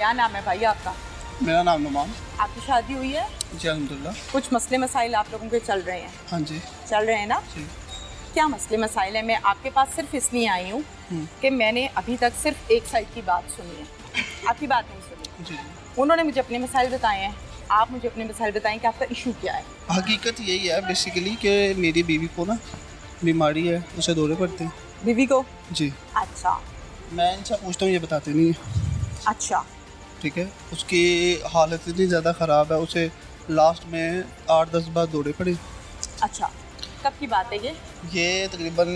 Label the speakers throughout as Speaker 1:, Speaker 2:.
Speaker 1: क्या नाम है भाई आपका?
Speaker 2: मेरा नाम नुमान।
Speaker 1: आपकी शादी हुई है?
Speaker 2: जी अल्हम्दुलिल्लाह।
Speaker 1: कुछ मसले मसाइल आप लोगों के चल रहे हैं?
Speaker 2: हाँ जी
Speaker 1: चल रहे हैं ना?
Speaker 2: जी।
Speaker 1: क्या मसले मसाइल है? मैं आपके पास सिर्फ इसलिए आई हूँ कि मैंने अभी तक सिर्फ एक साइड की बात सुनी है, आपकी बात नहीं सुनी।
Speaker 2: जी।
Speaker 1: उन्होंने मुझे अपने मसाइल बताए हैं, आप मुझे अपने मसाइल बताएं कि आपका इशू क्या है।
Speaker 2: हकीकत यही है बेसिकली कि मेरी बीवी को ना बीमारी है, उसे दौरे पड़ते हैं।
Speaker 1: बीवी को?
Speaker 2: जी।
Speaker 1: अच्छा
Speaker 2: मैं इनसे पूछता हूँ, ये बताते नहीं है।
Speaker 1: अच्छा
Speaker 2: ठीक है, उसकी हालत इतनी ज़्यादा ख़राब है, उसे लास्ट में 8-10 बार दौरे पड़े।
Speaker 1: अच्छा, कब की बात है ये?
Speaker 2: ये तकरीबन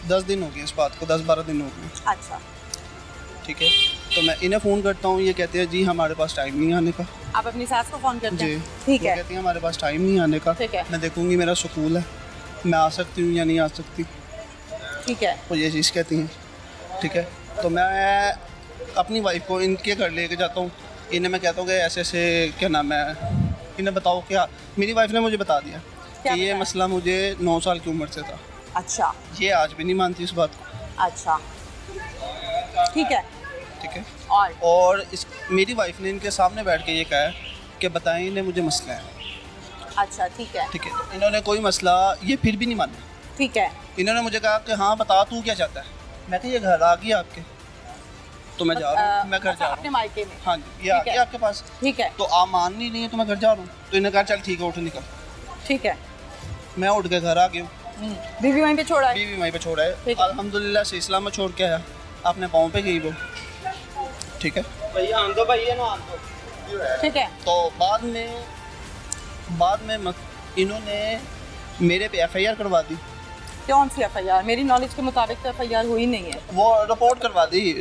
Speaker 2: 10 दिन हो गए इस बात को, 10-12 दिन हो गए।
Speaker 1: अच्छा
Speaker 2: ठीक है, तो मैं इन्हें फ़ोन करता हूँ, ये कहते हैं जी हमारे पास टाइम नहीं आने का।
Speaker 1: आप अपनी सास को फ़ोन करते
Speaker 2: जी
Speaker 1: हैं? ठीक है।
Speaker 2: कहती हैं हमारे पास टाइम नहीं आने का।
Speaker 1: ठीक है।
Speaker 2: मैं देखूँगी मेरा स्कूल है, मैं आ सकती हूँ या नहीं आ सकती।
Speaker 1: ठीक है।
Speaker 2: वो ये चीज़ कहती हैं। ठीक है, तो मैं अपनी वाइफ को इनके घर लेके जाता हूँ, इन्हें मैं कहता हूँ कि ऐसे ऐसे क्या नाम है, इन्हें बताओ क्या। मेरी वाइफ ने मुझे बता दिया कि ये मसला मुझे 9 साल की उम्र से था।
Speaker 1: अच्छा।
Speaker 2: ये आज भी नहीं मानती इस बात को।
Speaker 1: अच्छा ठीक है।
Speaker 2: ठीक है,
Speaker 1: और
Speaker 2: इस मेरी वाइफ ने इनके सामने बैठ के ये कहा है कि बताएं इन्हें मुझे मसला है।
Speaker 1: अच्छा ठीक है।
Speaker 2: ठीक है, तो इन्होंने कोई मसला ये फिर भी नहीं माना।
Speaker 1: ठीक है।
Speaker 2: इन्होंने मुझे कहा कि हाँ बता तू क्या चाहता है। मैं कहा ये घर आ गया आपके, तो मैं जा रहा हूँ, मैं घर जा रहा
Speaker 1: अपने
Speaker 2: हूँ।
Speaker 1: मायके में?
Speaker 2: हाँ जी, ये आ गया आपके पास।
Speaker 1: ठीक है।
Speaker 2: तो आप मान नहीं है तो मैं घर जा रहा हूँ। तो इन्होंने कहा चल ठीक है उठ निकल।
Speaker 1: ठीक है।
Speaker 2: मैं उठ के घर आ गया हूँ।
Speaker 1: बीवी वहीं पे छोड़ा है?
Speaker 2: बीवी वहीं पे छोड़ा है, अल्हम्दुलिल्लाह से इस्लाम में छोड़ के आया, अपने पाँव पे गई वो। ठीक है
Speaker 3: भैया आन दो, भैया ना आन दो।
Speaker 1: ठीक है।
Speaker 2: तो बाद में इन्होंने मेरे पे FIR करवा दी।
Speaker 1: कौन सी FIR? मेरी नॉलेज के मुताबिक तो FIR हुई नहीं है।
Speaker 2: वो रिपोर्ट करवा दी।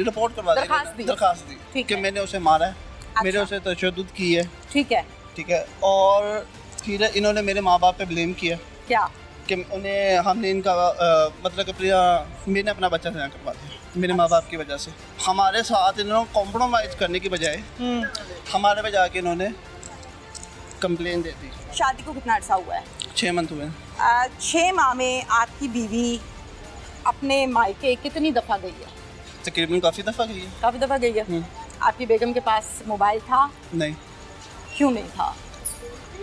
Speaker 2: दरखास्त दी कि मैंने उसे मारा है। अच्छा। मेरे उसे तशद्दुद की है।
Speaker 1: ठीक है।
Speaker 2: ठीक है, और फिर इन्होंने मेरे माँ बाप पे ब्लेम किया
Speaker 1: क्या
Speaker 2: कि उन्हें हमने इनका मतलब कि मैंने अपना बच्चा से करवा दिया मेरे माँ बाप की वजह से। हमारे साथ इन्होंने कॉम्प्रोमाइज़ करने की बजाय हमारे पे जाके इन्होंने कंप्लेन दे दी।
Speaker 1: शादी को कितना अर्सा हुआ है?
Speaker 2: 6 मंथ हुए हैं।
Speaker 1: 6 माह में आपकी बीवी अपने मायके कितनी दफ़ा गई है?
Speaker 2: तकरीबन काफ़ी दफ़ा गई है।
Speaker 1: काफ़ी दफ़ा गई है। आपकी बेगम के पास मोबाइल था?
Speaker 2: नहीं।
Speaker 1: क्यों नहीं था?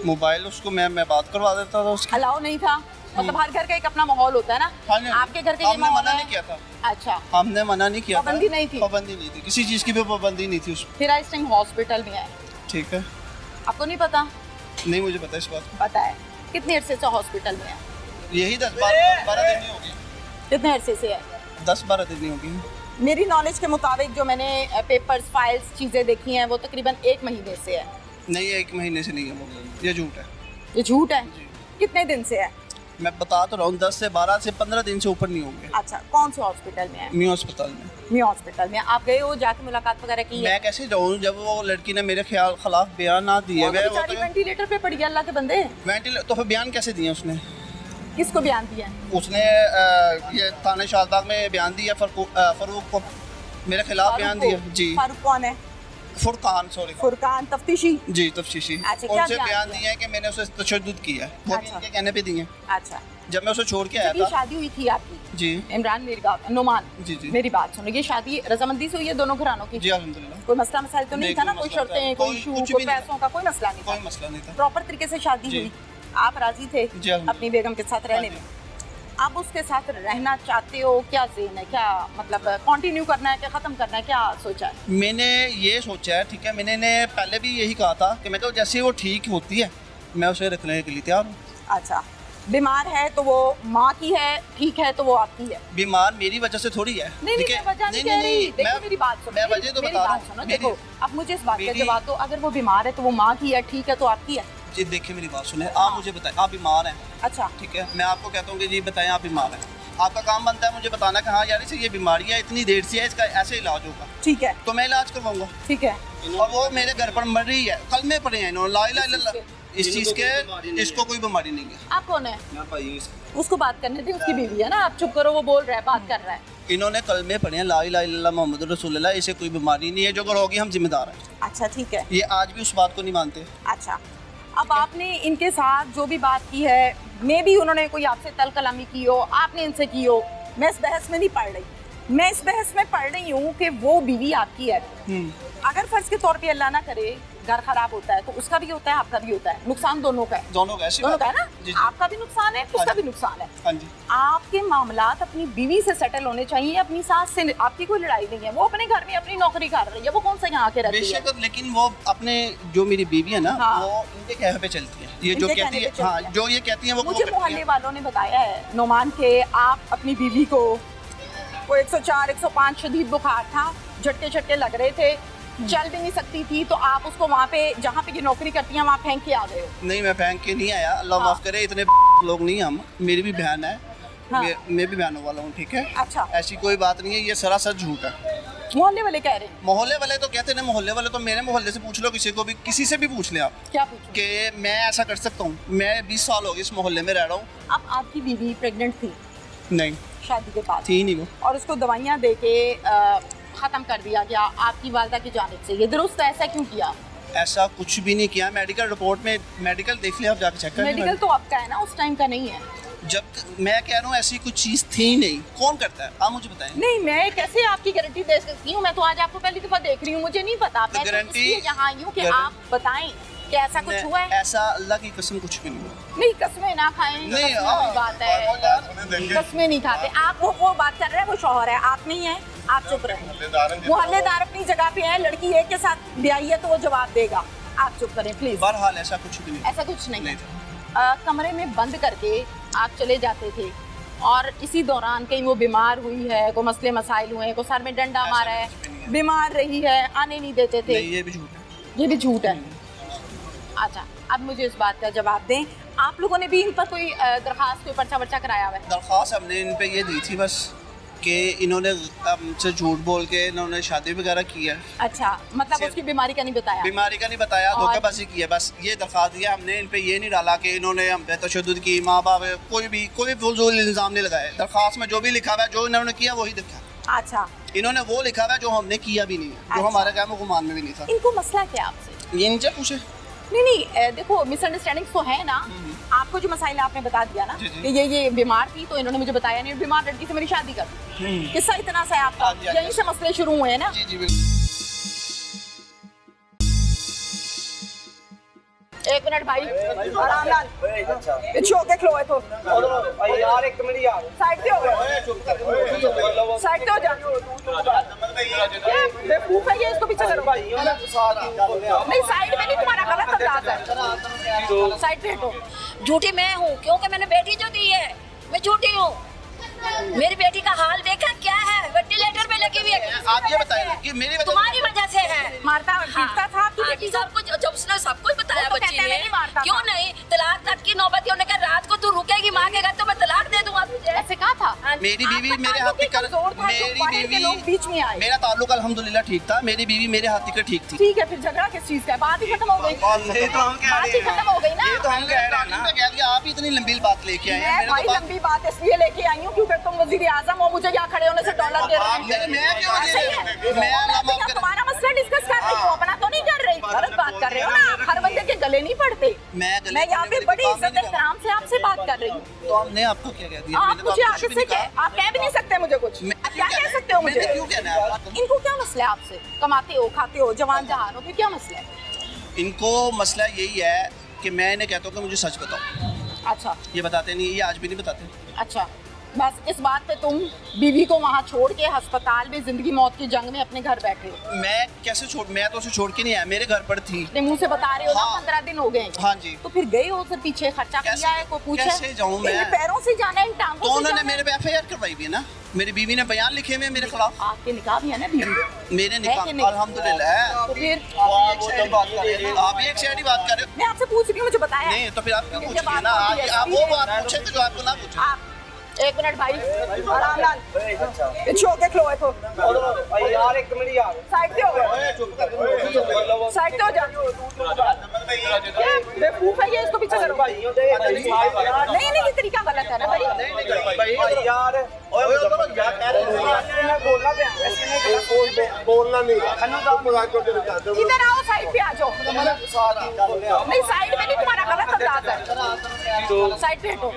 Speaker 2: मोबाइल उसको मैं बात करवा देता था उसकी।
Speaker 1: अलाउ नहीं था? मतलब हर घर का एक अपना माहौल होता है ना।
Speaker 2: हाँ,
Speaker 1: आपके घर का
Speaker 2: हमने मना नहीं किया था।
Speaker 1: अच्छा,
Speaker 2: हमने मना नहीं किया,
Speaker 1: पाबंदी नहीं थी?
Speaker 2: पाबंदी नहीं थी, किसी चीज़ की भी पाबंदी नहीं थी उसमें।
Speaker 1: फिर इस टाइम हॉस्पिटल में है।
Speaker 2: ठीक है,
Speaker 1: आपको नहीं पता?
Speaker 2: नहीं मुझे पता इस बात।
Speaker 1: पता है। कितने अरसे से हॉस्पिटल में है?
Speaker 2: यही 10-12 दिन ही हो गए।
Speaker 1: कितने अरसे से है?
Speaker 2: 10-12 दिन ही हो गए।
Speaker 1: मेरी नॉलेज के मुताबिक जो मैंने पेपर्स फाइल्स चीज़ें देखी हैं वो तकरीबन 1 महीने से है।
Speaker 2: नहीं, 1 महीने से नहीं है वो, ये झूठ है।
Speaker 1: ये झूठ है? कितने दिन से है?
Speaker 2: मैं बता तो रहा हूँ 10 से 12 से 15 दिन से ऊपर नहीं होंगे।
Speaker 1: अच्छा, कौन से हॉस्पिटल में है?
Speaker 2: मी हॉस्पिटल में।
Speaker 1: मी हॉस्पिटल में आप गए हो, जाके मुलाकात वगैरह की है?
Speaker 2: मैं कैसे जाऊँ जब वो लड़की ने मेरे खिलाफ बयान ना दिए हुए।
Speaker 1: वेंटिलेटर पे पड़ी है, अल्लाह के बंदे।
Speaker 2: तो फिर बयान कैसे दिए उसने?
Speaker 1: किसको बयान दिया?
Speaker 2: उसने ये थाने शाहबाग में बयान दिया फरूक को मेरे खिलाफ बयान दिया। जी।
Speaker 1: फारूक कौन है?
Speaker 2: फुरकान
Speaker 1: तफ्तीशी।
Speaker 2: जी, तफ्तीशी।
Speaker 1: अच्छा,
Speaker 2: उनसे बयान दिया है कि मैंने उसे तशद्दुद किया है, वो भी इनके कहने पे दिए।
Speaker 1: अच्छा,
Speaker 2: जब मैं उसे छोड़ के आया था।
Speaker 1: शादी हुई थी आपकी?
Speaker 2: जी।
Speaker 1: इमरान मीरगा नुमान।
Speaker 2: जी जी।
Speaker 1: मेरी बात सुनो, ये शादी रजामंदी से हुई है दोनों घरानों की?
Speaker 2: जी अल्हम्दुलिल्लाह।
Speaker 1: कोई मसला मसाइल तो नहीं था ना? कोई शर्तें, कोई इशू, कोई पैसों का कोई मसला नहीं था?
Speaker 2: कोई मसला नहीं था।
Speaker 1: प्रॉपर तरीके से शादी हुई, आप राजी थे अपनी बेगम के साथ रहने में? आप उसके साथ रहना चाहते हो? क्या ज़हन है, क्या मतलब कंटिन्यू करना है, क्या ख़त्म करना है, क्या सोचा है?
Speaker 2: मैंने ये सोचा है, ठीक है, मैंने पहले भी यही कहा था कि मैं तो जैसे वो ठीक होती है मैं उसे रखने के लिए तैयार हूँ।
Speaker 1: अच्छा, बीमार है तो वो माँ की है, ठीक है तो वो आपकी है?
Speaker 2: बीमार मेरी वजह से थोड़ी है।
Speaker 1: नहीं, मैं वजह नहीं कह रही। देखो मेरी बात सुनो,
Speaker 2: मैं वजह तो बता रहा हूँ।
Speaker 1: देखो अब मुझे इस बात का जवाब दो, अगर वो बीमार है तो वो माँ की है, ठीक है तो आपकी है?
Speaker 2: जी देखिए मेरी बात सुने, आप मुझे बताएं आप बीमार हैं।
Speaker 1: अच्छा
Speaker 2: ठीक है, मैं आपको कहता हूँ कि जी बताएं आप बीमार हैं, आपका काम बनता है मुझे बताना कि हाँ यार इसे ये बीमारी है, इतनी देर से है, इसका ऐसे इलाज होगा।
Speaker 1: ठीक है,
Speaker 2: तो मैं इलाज करवाऊंगा।
Speaker 1: ठीक है।
Speaker 2: और वो मेरे घर पर मर रही है, कलमे पड़े हैं इन्होंने ला इलाहा इल्लल्लाह, इस चीज़ के, इसको कोई बीमारी नहीं है।
Speaker 1: आप कौन है?
Speaker 3: मैं भाई हूं।
Speaker 1: उसको बात करने दे, उसकी बीवी है ना, आप चुप करो, वो बोल रहा है, बात कर रहा है।
Speaker 2: इन्होंने कलमे पढ़े हैं ला इलाहा इल्लल्लाह मोहम्मद रसूलुल्लाह, इसे कोई बीमारी नहीं है, जो अगर होगी हम जिम्मेदार हैं।
Speaker 1: अच्छा ठीक है।
Speaker 2: ये आज भी उस बात को नहीं मानते।
Speaker 1: अच्छा, अब आपने इनके साथ जो भी बात की है, मे भी उन्होंने कोई आपसे तल कलामी की हो, आपने इनसे की हो, मैं इस बहस में नहीं पड़ रही, मैं इस बहस में पढ़ रही हूँ कि वो बीवी आपकी है, अगर फर्ज के तौर पे अल्लाह ना करे घर खराब होता है तो उसका भी होता है, आपका भी होता है, नुकसान दोनों का है।
Speaker 2: दोनों का
Speaker 1: है ना। जी। आपका भी नुकसान है, उसका भी नुकसान है।
Speaker 2: हाँ जी।
Speaker 1: आपके मामलात अपनी बीवी से सेटल होने चाहिए, अपनी सास से आपकी कोई लड़ाई नहीं है। वो अपने घर में अपनी नौकरी कर रही है, वो कौन सा यहाँ के रहती है।
Speaker 2: लेकिन वो अपने जो मेरी बीवी है ना, वो इनके कहने पे चलती है। ये जो कहती है, हाँ, जो ये कहती है वो
Speaker 1: मुझे मोहल्ले वालों ने बताया है नोमान के आप अपनी बीवी को 104 105 शदीद बुखार था, झटके झटके लग रहे थे, चल भी नहीं सकती थी, तो आप उसको वहाँ पे जहाँ पे ये नौकरी करती हैं वहाँ फेंक के आ गए हो।
Speaker 2: नहीं, मैं फेंक के नहीं आया, अल्लाह माफ करे, इतने लोग नहीं हम, मेरी भी बहन है। हाँ। मैं भी बहनों वाला हूँ, ठीक है।
Speaker 1: अच्छा।
Speaker 2: ऐसी कोई बात नहीं है, ये सरासर झूठ है।
Speaker 1: मोहल्ले वाले कह रहे हैं।
Speaker 2: मोहल्ले वाले तो कहते हैं, मोहल्ले वाले तो मेरे मोहल्ले से पूछ लो, किसी को भी, किसी से भी पूछ लें आप।
Speaker 1: क्या पूछो?
Speaker 2: कि मैं ऐसा कर सकता हूँ। मैं 20 साल हो गए इस मोहल्ले में रह रहा हूँ।
Speaker 1: अब आपकी बीवी प्रेग्नेंट थी?
Speaker 2: नहीं,
Speaker 1: शादी के बाद
Speaker 2: थी नहीं वो,
Speaker 1: और उसको दवाइयाँ दे के खत्म कर दिया गया आपकी वालदा की जानिब से। ये दुरुस्त है? ऐसा क्यों किया?
Speaker 2: ऐसा कुछ भी नहीं किया। मेडिकल रिपोर्ट में, मेडिकल देख लिया आप, जाकर चेक कर।
Speaker 1: मेडिकल तो आपका है ना, उस टाइम का नहीं है।
Speaker 2: जब मैं कह रहा हूँ ऐसी कुछ चीज थी नहीं, कौन करता है, आप मुझे बताएं।
Speaker 1: नहीं, मैं कैसे आपकी गारंटी दे सकती हूँ? मैं तो आज आपको पहली दफा देख रही हूँ, मुझे नहीं पता। मैं गारंटी यहाँ आई हूँ कि आप बताएं कि ऐसा कुछ हुआ है।
Speaker 2: ऐसा अल्लाह की कसम कुछ भी नहीं।
Speaker 1: नहीं, कसमें ना खाएं, नहीं बात है, कसमें नहीं खाते आप। वो बात कर रहे हैं, वो शौहर है, आप नहीं है, आप चुप रहे। मोहल्लेदार अपनी जगह पे है, लड़की एक के साथ ब्याही है तो वो जवाब देगा, आप चुप करें प्लीज।
Speaker 2: बहरहाल ऐसा कुछ भी नहीं,
Speaker 1: ऐसा कुछ नहीं। कमरे में बंद करके आप चले जाते थे और इसी दौरान कहीं वो बीमार हुई है, कोई मसले मसाइल हुए, कोई सर में डंडा मारा है, बीमार रही है, आने नहीं देते थे।
Speaker 2: ये भी झूठ है।
Speaker 1: ये भी झूठ है। अच्छा, अब मुझे इस बात का जवाब दें, आप लोगों ने भी इन पर कोई दरखास्त, कोई पर्चा वर्चा कराया हुआ है?
Speaker 2: दरखास्त हमने इन पे ये दी थी बस कि इन्होंने हमसे झूठ बोल के इन्होंने शादी वगैरह की है।
Speaker 1: अच्छा, मतलब उसकी बीमारी का नहीं बताया?
Speaker 2: बीमारी का नहीं बताया, धोखेबाजी की है, बस ये दरखास्त दिया हमने। इन पे ये नहीं डाला कि इन्होंने हम पे तशद्दुद की, माँ बाप कोई फजूल इल्ज़ाम नहीं लगाए। दरखास्त में जो भी लिखा हुआ है, जो इन्होंने किया वही लिखा।
Speaker 1: अच्छा,
Speaker 2: इन्होंने वो लिखा हुआ है जो हमने किया भी नहीं है, जो हमारे काम गुमान में भी नहीं था।
Speaker 1: इनको मसला क्या आपसे?
Speaker 2: ये इनसे पूछे।
Speaker 1: नहीं, देखो मिसअंडरस्टैंडिंग तो है ना। आपको जो मसाइल आपने बता दिया ना कि ये बीमार थी, तो इन्होंने मुझे बताया नहीं, बीमार लड़की से मेरी शादी कर दी। किस्सा इतना सा है आपका, यहीं से मसले शुरू हुए हैं ना?
Speaker 2: जी बिल्कुल।
Speaker 1: एक मिनट भाई, आराम लाल, पीछे होके खलो है तो
Speaker 3: यार, एक मिनट यार,
Speaker 1: साइड पे हो गए, साइड पे हो जा। बेवकूफ है ये, इसको पीछे करो। नहीं, साइड में नहीं, तुम्हारा गलत अंदाज है, साइड पे हटो।
Speaker 4: झूठी मैं हूँ क्योंकि मैंने बेटी जो दी है, मैं झूठी हूँ। मेरी बेटी का हाल देखा क्या है, वेंटिलेटर पे लगी हुई है।
Speaker 2: आप ये बताइए कि मेरी
Speaker 4: तुम्हारी वजह से है।
Speaker 1: मारता पीटता था कि
Speaker 4: बेटी सब कुछ, जब उसने सब कुछ बताया बच्ची ने, क्यों नहीं तलाक तक की नौबत। उन्होंने कहा रात को तू रुकेगी माँ के घर तो मैं तलाक दे दूंगा तुझे, ऐसे कहा था।
Speaker 2: मेरी बीवी मेरे हाथ टिकट, मेरी बीवी
Speaker 1: बीच में आई,
Speaker 2: मेरा ताल्लुक अल्हम्दुलिल्लाह ठीक था, मेरी बीवी मेरे हाथ टिकट ठीक थी।
Speaker 1: ठीक है, फिर झगड़ा किस चीज का? बात ही खत्म हो गई। बात ही खत्म हो गई ना।
Speaker 2: ये तो हम कह रहे हैं ना, आप इतनी लंबी बात लेके आए हैं।
Speaker 1: मैं लंबी बात इसलिए लेके आई हूँ क्योंकि तुम वजीर आजम हो, मुझे यहाँ खड़े होने से डॉलर दे रहे हैं। तुम्हारा मसला डिस्कस कर रही हूँ, अपना तो नहीं कर रही। गलत बात कर रहे हो ना, हर बंदे के गले नहीं पड़ते। मैं यहाँ पे बड़ी इज्जत एहतराम से आपसे बात कर रही हूँ।
Speaker 2: तो हमने आपको क्या कह दिया?
Speaker 1: आप मुझे आगे से आप कह भी नहीं सकते मुझे कुछ। क्या कह सकते हो मुझे?
Speaker 2: क्यों कहना है?
Speaker 1: इनको क्या मसला है आपसे? कमाते हो, खाते हो, जवान जहान हो, फिर क्या मसला है?
Speaker 2: इनको मसला यही है कि मैं इन्हें कहता हूँ कि मुझे सच बताओ।
Speaker 1: अच्छा,
Speaker 2: ये बताते नहीं, ये आज भी नहीं बताते।
Speaker 1: अच्छा, बस इस बात पे तुम बीवी को वहाँ छोड़ के अस्पताल में जिंदगी मौत की जंग में अपने घर बैठे हो।
Speaker 2: मैं कैसे छोड़, मैं तो उसे छोड़ के नहीं आया, मेरे घर पर थी।
Speaker 1: मुंह से बता रहे हो ना, 15 दिन हो गए।
Speaker 2: हाँ जी।
Speaker 1: तो फिर गए हो उधर पीछे, खर्चा किया है, को पूछा?
Speaker 2: कैसे जाऊँ मैं?
Speaker 1: पैरों से जाना है, टांगों
Speaker 2: तो उन्होंने मेरे पे FIR करवाई भी है ना, मेरी बीवी ने बयान लिखे हुए मेरे खिलाफ।
Speaker 1: आपके निकाह भी है ना बीवी?
Speaker 2: मेरे निकाह अल्हम्दुलिल्लाह।
Speaker 1: तो फिर
Speaker 2: आप एक साइड ही बात कर रहे हो।
Speaker 1: मैं आपसे पूछ रही हूँ, मुझे बताया
Speaker 2: नहीं, तो फिर आप क्यों पूछ रही हैं ना? आप वो बात पूछे जो आपको ना पूछे।
Speaker 1: एक मिनट भाई, आराम लाल, पीछे होके खलो है तो
Speaker 3: यार, एक मिनट यार,
Speaker 1: साइड पे हो गए, साइड पे हो जा। बेवकूफ है ये, इसको पीछे करो। नहीं, ये तरीका गलत है ना भाई।
Speaker 3: यार बोलना नहीं,
Speaker 1: इधर आओ, साइड पे आ जाओ। नहीं, साइड में नहीं, तुम्हारा गलत अंदाज है, साइड पे हटो।